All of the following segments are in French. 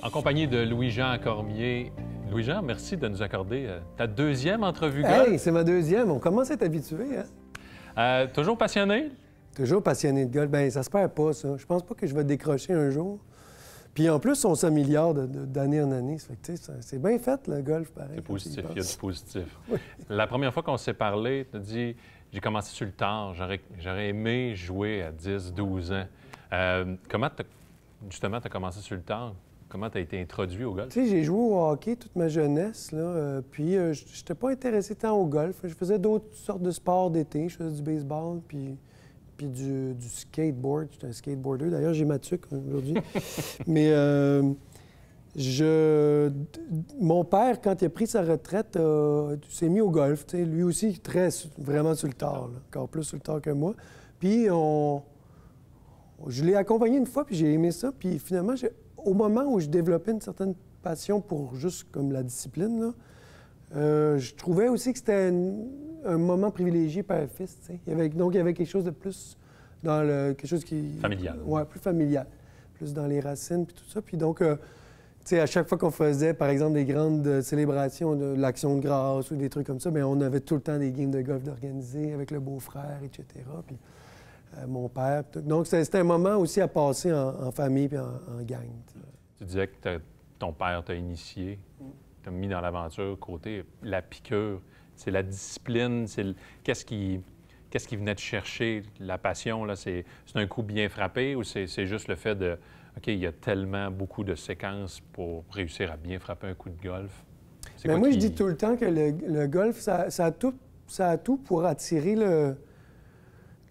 En compagnie de Louis-Jean Cormier. Louis-Jean, merci de nous accorder ta deuxième entrevue golf. Hey, c'est ma deuxième. On commence à être habitué, hein? Toujours passionné? Toujours passionné de golf. Bien, ça se perd pas, ça. Je pense pas que je vais décrocher un jour. Puis en plus, on s'améliore d'année en année. Ça fait que, tu sais, c'est bien fait, le golf, pareil. C'est positif, il y a du positif. Oui. La première fois qu'on s'est parlé, tu as dit « J'ai commencé sur le tard, j'aurais aimé jouer à 10, 12 ans. » Comment, justement, tu as commencé sur le tard? Comment tu as été introduit au golf? Tu sais, j'ai joué au hockey toute ma jeunesse, là. Puis je n'étais pas intéressé tant au golf. Je faisais d'autres sortes de sports d'été. Je faisais du baseball, puis du skateboard. J'étais un skateboarder. D'ailleurs, j'ai ma tuque aujourd'hui. Mais mon père, quand il a pris sa retraite, s'est mis au golf. Tu sais, lui aussi, vraiment sur le tard, là. Encore plus sur le tard que moi. Puis je l'ai accompagné une fois, puis j'ai aimé ça. Puis finalement, au moment où je développais une certaine passion pour juste comme la discipline, là, je trouvais aussi que c'était un moment privilégié père-fils. Donc, il y avait quelque chose de plus dans quelque chose qui... Familial. Oui, plus familial. Plus dans les racines, puis tout ça. Puis donc, tu sais, à chaque fois qu'on faisait, par exemple, des grandes célébrations de l'Action de grâce ou des trucs comme ça, bien, on avait tout le temps des games de golf d'organiser avec le beau-frère, etc. Puis mon père. Donc, c'était un moment aussi à passer en famille puis en gang. Tu disais que ton père t'a initié, t'a mis dans l'aventure, côté la piqûre. C'est la discipline, c'est qu'est-ce qui venait te chercher, la passion, là, c'est un coup bien frappé ou c'est juste le fait de, OK, il y a tellement beaucoup de séquences pour réussir à bien frapper un coup de golf? Mais moi, je dis tout le temps que le golf, ça a tout pour attirer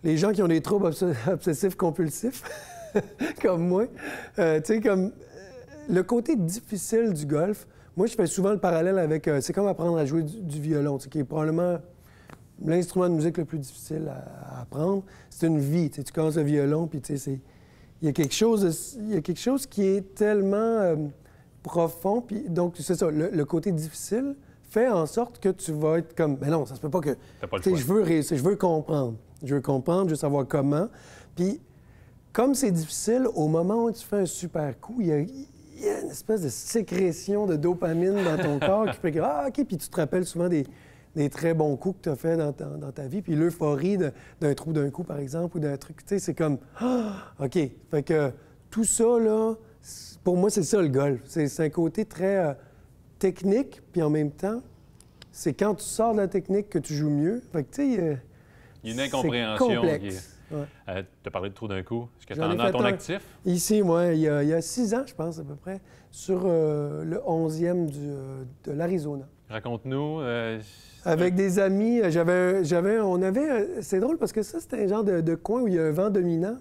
les gens qui ont des troubles obsessifs-compulsifs, comme moi. Tu sais, comme le côté difficile du golf, moi, je fais souvent le parallèle avec... c'est comme apprendre à jouer du violon, qui est probablement l'instrument de musique le plus difficile à apprendre. C'est une vie. Tu commences le violon, puis tu sais, il y a quelque chose qui est tellement profond. Puis donc, c'est ça, le côté difficile fait en sorte que tu vas être comme... Mais non, ça se peut pas que... T'as pas le choix. Je veux réussir, je veux comprendre. Je veux savoir comment. Puis, comme c'est difficile, au moment où tu fais un super coup, il y a une espèce de sécrétion de dopamine dans ton corps qui fait que, ah, OK, puis tu te rappelles souvent des très bons coups que tu as fait dans ta vie. Puis l'euphorie d'un trou d'un coup, par exemple, ou d'un truc, tu sais, c'est comme, ah, OK. Fait que tout ça, là, pour moi, c'est ça le golf. C'est un côté très technique, puis en même temps, c'est quand tu sors de la technique que tu joues mieux. Fait que, tu sais, il y a une incompréhension complexe. Ouais. Tu as parlé de trou d'un coup. Est-ce que tu J'en ai en as à fait ton un actif? Ici, moi, il y a 6 ans, je pense, à peu près, sur le 11e de l'Arizona. Raconte-nous. Avec des amis, c'est drôle parce que ça, c'était un genre de coin où il y a un vent dominant.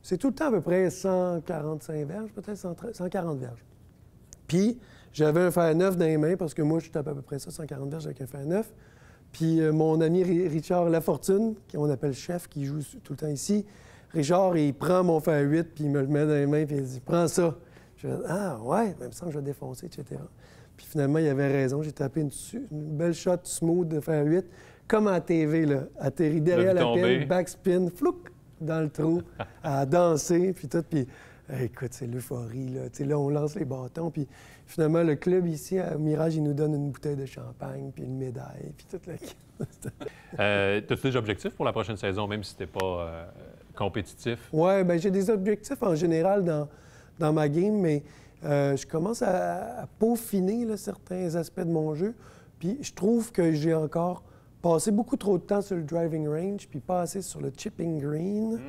C'est tout le temps à peu près 145 verges, peut-être 140 verges. Puis, j'avais un fer neuf dans les mains parce que moi, je tape à peu près ça, 140 verges avec un fer neuf. Puis mon ami Richard Lafortune, qu'on appelle chef, qui joue tout le temps ici, Richard, il prend mon fer 8, puis il me le met dans les mains, puis il dit « Prends ça ». Je dis « Ah, ouais, même ça, je vais défoncer, etc. » Puis finalement, il avait raison. J'ai tapé une belle shot smooth de fer 8, comme à la TV, là, atterri derrière la pile, backspin, flouc, dans le trou, à danser, puis tout. Puis écoute, c'est l'euphorie, là. Tu sais, là, on lance les bâtons, puis finalement, le club ici, à Mirage, il nous donne une bouteille de champagne, puis une médaille, puis tout. T'as-tu des objectifs pour la prochaine saison, même si t'es pas compétitif? Oui, bien, j'ai des objectifs en général dans ma game, mais je commence à peaufiner là, certains aspects de mon jeu. Puis je trouve que j'ai encore passé beaucoup trop de temps sur le driving range, puis pas assez sur le chipping green.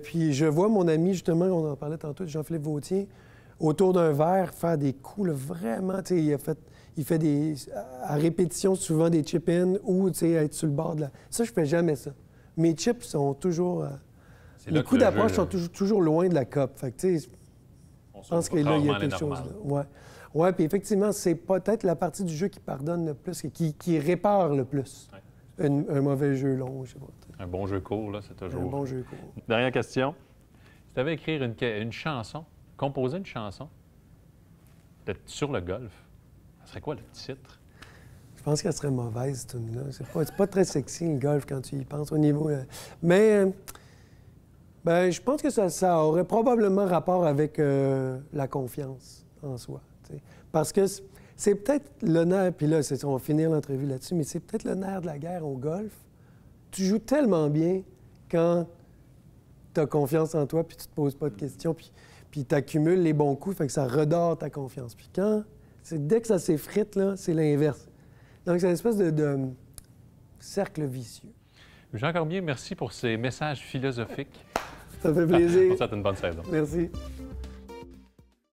Puis je vois mon ami, justement, on en parlait tantôt, Jean-Philippe Vautier, autour d'un verre, faire des coups là, vraiment, tu sais, il fait à répétition souvent des chip-in ou, tu sais, être sur le bord de la... Ça, je fais jamais ça. Mes chips sont toujours... les coups d'approche sont toujours loin de la cope. Fait que, tu sais, je pense qu'il y a quelque chose là. Ouais. Oui, puis effectivement, c'est peut-être la partie du jeu qui pardonne le plus, qui répare le plus. Ouais. Un mauvais jeu long, je sais pas. Un bon jeu court, là, c'est toujours... Un bon jeu court. Dernière question. Si tu avais écrire une chanson, composer une chanson sur le golf, ça serait quoi le titre? Je pense qu'elle serait mauvaise, cette tune-là. C'est pas très sexy, le golf, quand tu y penses, au niveau... Mais Bien, je pense que ça aurait probablement rapport avec la confiance en soi. T'sais. Parce que c'est peut-être le nerf, puis là, on va finir l'entrevue là-dessus, mais c'est peut-être le nerf de la guerre au golf. Tu joues tellement bien quand tu as confiance en toi, puis tu te poses pas de questions, puis tu accumules les bons coups, fait que ça redore ta confiance. Puis dès que ça s'effrite, là, c'est l'inverse. Donc, c'est une espèce de cercle vicieux. Jean Cormier, merci pour ces messages philosophiques. Ça fait plaisir. On te souhaite une bonne saison. Merci.